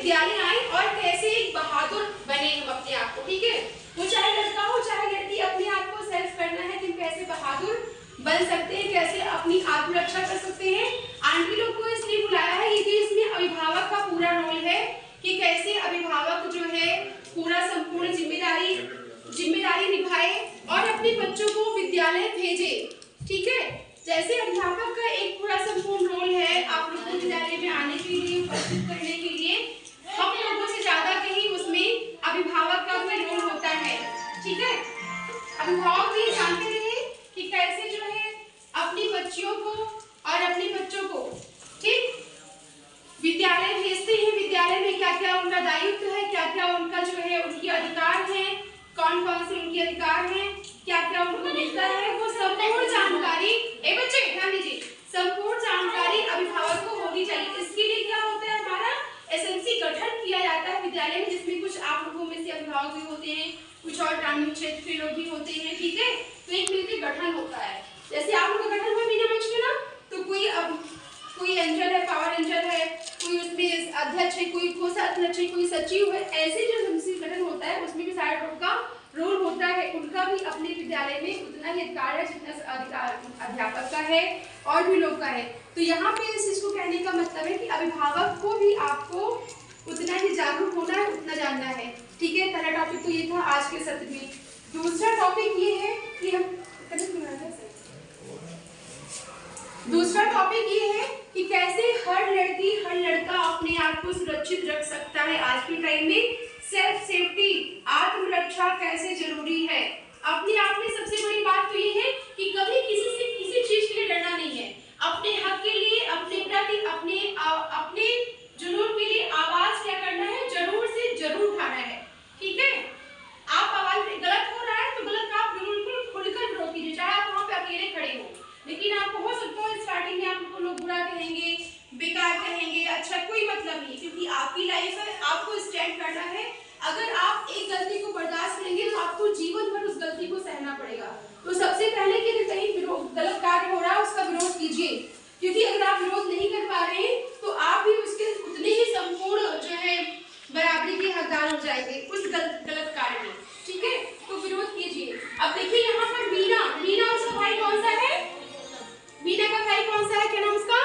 विद्यालय आए और कैसे एक बहादुर बने हम अपने आप को, ठीक है। वो चाहे लड़का हो चाहे लड़की, अपने आप को सेल्फ करना है कि कैसे बहादुर बन सकते हैं, कैसे अपनी आत्मरक्षा कर सकते हैं। आंटी लोग को इसलिए बुलाया है क्योंकि इसमें अभिभावक का पूरा रोल है कि कैसे अभिभावक जो है पूरा संपूर्ण जिम्मेदारी निभाए और अपने बच्चों को विद्यालय भेजे, ठीक है। जैसे अध्यापक का एक पूरा संपूर्ण रोल है आप लोगों को विद्यालय में आने के लिए, उपस्थित करने के लिए, हम लोगों से ज्यादा कहीं उसमें अभिभावक का भी रोल होता है, ठीक है। अभिभावक भी जानते रहे कि कैसे जो है अपनी बच्चियों को और अपने बच्चों को, ठीक, विद्यालय भेजते हैं। विद्यालय में क्या क्या उनका दायित्व है, क्या क्या उनका जो है उनके अधिकार है, कौन कौन से उनके अधिकार हैं, क्या क्या उनको मिलता है, वो संपूर्ण जानकारी, बच्चे ध्यान दीजिए, संपूर्ण जानकारी अभिभावक को होनी चाहिए। इसके लिए क्या होता है, हमारा एसएमसी गठन किया जाता है विद्यालय में, जिसमें कुछ आप लोगों में से अभिभावक भी होते हैं, कुछ और ग्रामीण क्षेत्र के लोग भी होते हैं, ठीक है। तो एक मिलकर गठन होता है। जैसे आप लोगों का गठन हुआ मीना मंच में ना, तो कोई एंजल है, पावर एंजल है, कोई उसमें अध्यक्ष है, कोई कोषाध्यक्ष है, कोई सचिव है, ऐसे जो एसएमसी गठन होता है उसमें भी सारे लोगों का रोल होता है। उनका भी अपने विद्यालय में उतना ही अधिकार है जितना अधिकार अध्यापक का है और भी लोग का है। तो यहाँ पे इस चीज को कहने का मतलब है कि अभिभावक को भी आपको उतना ही जागरूक होना है, उतना जानना है, ठीक है। पहला टॉपिक तो ये था आज के सत्र में। दूसरा टॉपिक ये है कि कैसे हर लड़की हर लड़का अपने आप को सुरक्षित रख सकता है। आज के टाइम में सेल्फ सेफ्टी, आत्मरक्षा कैसे जरूरी है। अपने आप में सबसे बड़ी बात तो ये है कि कभी किसी से किसी चीज के लिए डरना नहीं है। अपने हक के लिए, अपने प्रति, अपने जुनून के लिए आवाज क्या करना है, जरूर से जरूर उठाना है, ठीक है। आप आवाज गलत हो रहा है तो गलत का आप बिल्कुल खुलकर विरोध कीजिए, चाहे आप वहां पे अकेले खड़े हो। लेकिन आपको हो सकता है स्टार्टिंग में आपको लोग बुरा कहेंगे, बेकार कहेंगे, अच्छा कोई मतलब नहीं, क्योंकि आपकी लाइफ है, आपको स्टैंड करना है। अगर आप एक गलती को बर्दाश्त करेंगे तो आपको जीवन भर उस गलती को सहना पड़ेगा। तो सबसे पहले कि अगर कहीं गलत कार्य हो रहा है उसका विरोध कीजिए, क्योंकि अगर आप विरोध नहीं कर पा रहे हैं तो आप भी उसके उतने ही संपूर्ण जो है बराबरी के हकदार हो जाएंगे उस गलत कार्य में, ठीक है। तो विरोध कीजिए। अब देखिए यहाँ पर मीना उसका भाई कौन सा है, मीना का भाई कौन सा है, क्या नाम उसका,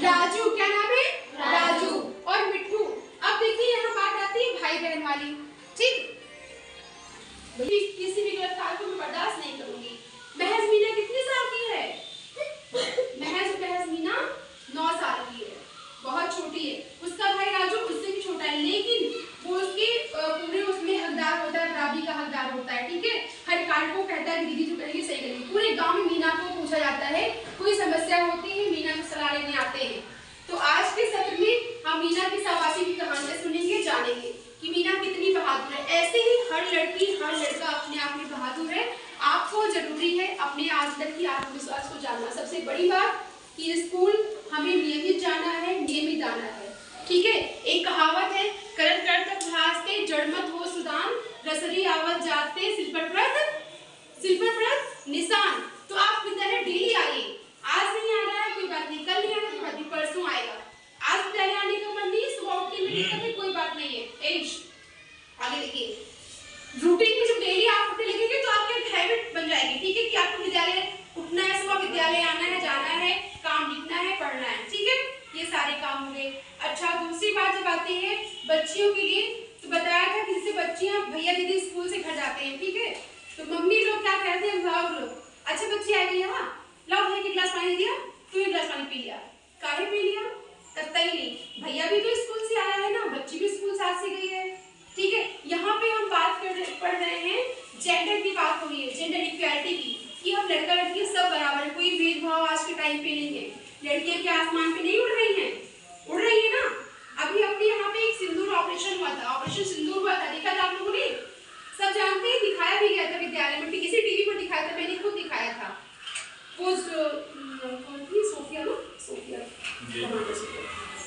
राजू। क्या नाम है, राजू और मिट्टू। अब देखिए यहाँ बात आती है भाई बहन वाली, ठीक। किसी भी गलत कार्य को मैं बर्दाश्त नहीं करूंगी। महज मीना कितने साल की है, महज मीना 9 साल की है, बहुत छोटी है। उसका भाई राजू उससे भी छोटा है, लेकिन वो उसके पूरे उसमें हकदार होता है, बराबरी का हकदार होता है, ठीक है। हर कार्य को कहता है कि दीदी जो करेंगे सही करेंगे। पूरे गांव में मीना को पूछा जाता है, कोई समस्या होती है मीना को सलाह लेने आते हैं। तो आज के सत्र में हम मीना की शाबाशी की कहानियां सुनेंगे, जानेंगे कि मीना कितनी बहादुर है। ऐसे ही हर लड़की हर लड़का अपने आप में बहादुर है। आपको जरूरी है अपने अंदर की आत्मविश्वास को जानना। सबसे बड़ी बात कि स्कूल हमें नियमित जाना है, नियमित आना है, ठीक है। एक कहावत है, करत करत भासते जड़मत हो सुदान, रसरी आवत जाते सिल पर प्रत निशान। तो आप विद्यालय डेली आइए। आज नहीं आ रहा है कोई बात नहीं, कल नहीं आ रहा है कोई बात नहीं, परसों आएगा। आज विद्यालय आने का मन नहीं, सुबह उठ के मिलने का भी कोई बात नहीं है। आगे देखिए, रूटीन में जब डेली आप उठने लगेंगे तो आपकी एक हैबिट बन जाएगी, ठीक है, कि आपको विद्यालय उठना है, सुबह विद्यालय आना है, जाना है, काम लिखना है, पढ़ना है, ठीक है। ये सारे काम होंगे। अच्छा, दूसरी बात जब आती है बच्चियों के लिए, तो बताया था कि जैसे बच्चियां भैया दीदी स्कूल से घर जाते हैं, ठीक है, तो मम्मी लोग क्या कहते हैं, अभिभावक लोग, अच्छा बच्ची आ गई है, हाँ लाओ भैया एक गिलास पानी दिया, तू एक गिलास पानी पी लिया, काहे पी लिया, कतई नहीं, भैया भी तो स्कूल से आया है ना, बच्ची भी स्कूल साथ से गई है, ठीक है। यहाँ पे हम बात पढ़ रहे हैं, जेंडर की बात हो रही है, जेंडर इक्वालिटी की, कि हम लड़का लड़की सब बराबर है, कोई भेदभाव आज के टाइम पे नहीं है। लड़कियां क्या आसमान पे नहीं उड़ रही हैं, उड़ रही है ना। अभी अपने यहाँ पे एक सिंदूर ऑपरेशन हुआ था, ऑपरेशन सिंदूर हुआ था, देखा था आप लोगों ने, सब जानते हैं, दिखाया भी गया था विद्यालय में, किसी टीवी पर दिखाया था, मैंने खुद दिखाया था। वो कौन थी, सोफिया ना, सोफिया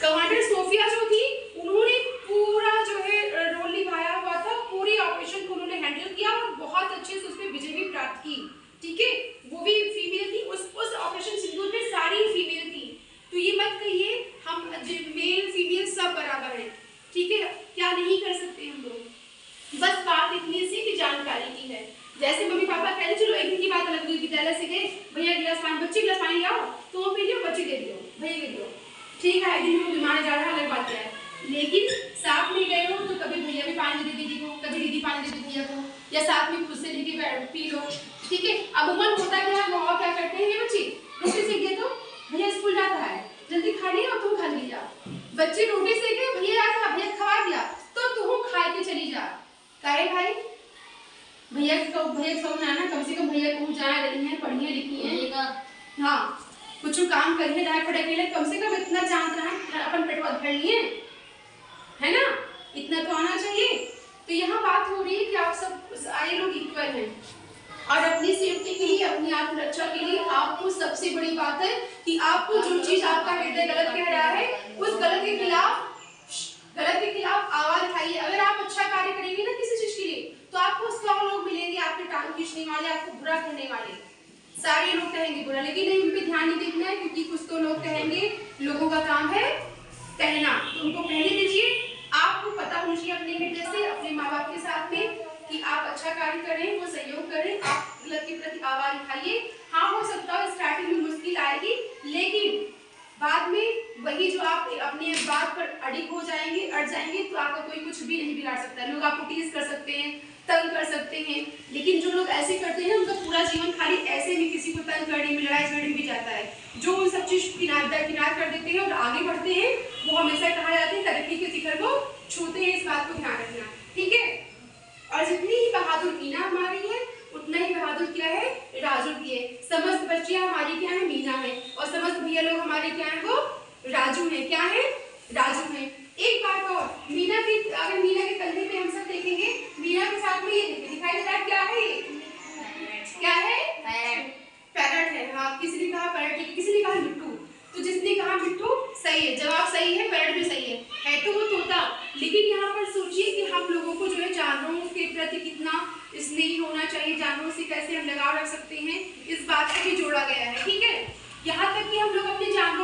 कमांडर सोफिया जो थी, उन्होंने पूरा जो है रोल निभाया हुआ था, पूरी ऑपरेशन को उन्होंने हैंडल किया और बहुत अच्छे से उसमें विजय भी प्राप्त की, ठीक है। वो भी फीमेल थी, उस ऑपरेशन सिंदूर में सारी फीमेल थी। तो ये मत कहिए हम मेल या साथ में खुद से लेके पी लो, ठीक है। अमूमन होता क्या है, गाँव क्या करते हैं ये बच्चे, रोटी सेक दिया तो भैया स्कूल जाता है, जल्दी खा लिया और तुम खा लिया। बच्चे रोटी सेके, भैया आता, भैया खवा दिया तो तुम खा के चली जा। काहे भाई, भैया को समझ आना, कम से कम भैया को जा रही हैं, पढ़िए लिखी हैं, हाँ कुछ काम करिए, दाए पड़े के लिए कम से कम इतना जान रहा है, अपन पेटवा भर लिए है ना, इतना तो आना चाहिए। तो यहाँ बात हो रही है कि आप सब सारे लोग इक्वल हैं और अपनी सेफ्टी के लिए, अपनी आत्मरक्षा के लिए आपको सबसे बड़ी बात है कि आपको जो चीज आपका हृदय गलत कह रहा है उस गलत के खिलाफ आवाज उठाइए। अगर आप अच्छा कार्य करेंगे ना किसी चीज के लिए तो आपको 100 लोग मिलेंगे आपके टांग खींचने वाले, आपको बुरा करने वाले, सारे लोग कहेंगे बुरा, लेकिन नहीं, उन पे ध्यान नहीं देना है, क्योंकि कुछ तो लोग कहेंगे, लोगों का काम है कहना, तो उनको कहने दीजिए। आपको पता होना चाहिए अपने हृदय से, अपने माँ बाप के साथ में कि आप अच्छा कार्य करें, वो सहयोग करें, आप गलत के प्रति आवाज उठाइए। हाँ हो सकता है स्टार्टिंग में मुश्किल आएगी, लेकिन बाद में वही जो आप अपने बात पर अड़िग हो जाएंगे, अड़ जाएंगे, तो आपका कोई कुछ भी नहीं बिगाड़ सकता। लोग आपको टीज कर सकते हैं, तंग कर सकते हैं, लेकिन जो लोग ऐसे करते हैं उनका पूरा जीवन खाली ऐसे में किसी को तंग करने में, लड़ाई झगड़े में भी जाता है। जो उन सब चीज किनार कर देते हैं और आगे बढ़ते हैं, वो हमेशा कहा जाता है तरक्की के शिखर को छूते हैं। इस बात को ध्यान रखना, ठीक है। और जितनी ही बहादुर मीना हमारी है, उतना ही बहादुर क्या है, राजू की है। समस्त बच्चियां हमारी क्या है, मीना है, और समस्त भैया लोग हमारे क्या है, वो राजू है। क्या है, राजू है। एक बात और, मीना की, अगर मीना के कंधे पे हम सब देखेंगे, मीना के साथ में ये दिखाई दे रहा है, क्या है ये, क्या है, पैरट है। हाँ, किसी ने कहा पैरट, किसी ने कहा मिट्टू, तो जिसने कहा मिट्टू सही है, जवाब सही है, पैरट भी सही है तो वो तोता। लेकिन यहाँ पर सोचिए कि हम लोगों को जो है जानवरों के प्रति कितना स्नेही होना चाहिए, जानवरों से कैसे हम लगाव रख सकते हैं, इस बात को भी जोड़ा गया है, ठीक है। यहाँ तक कि हम लोग अपने जानवर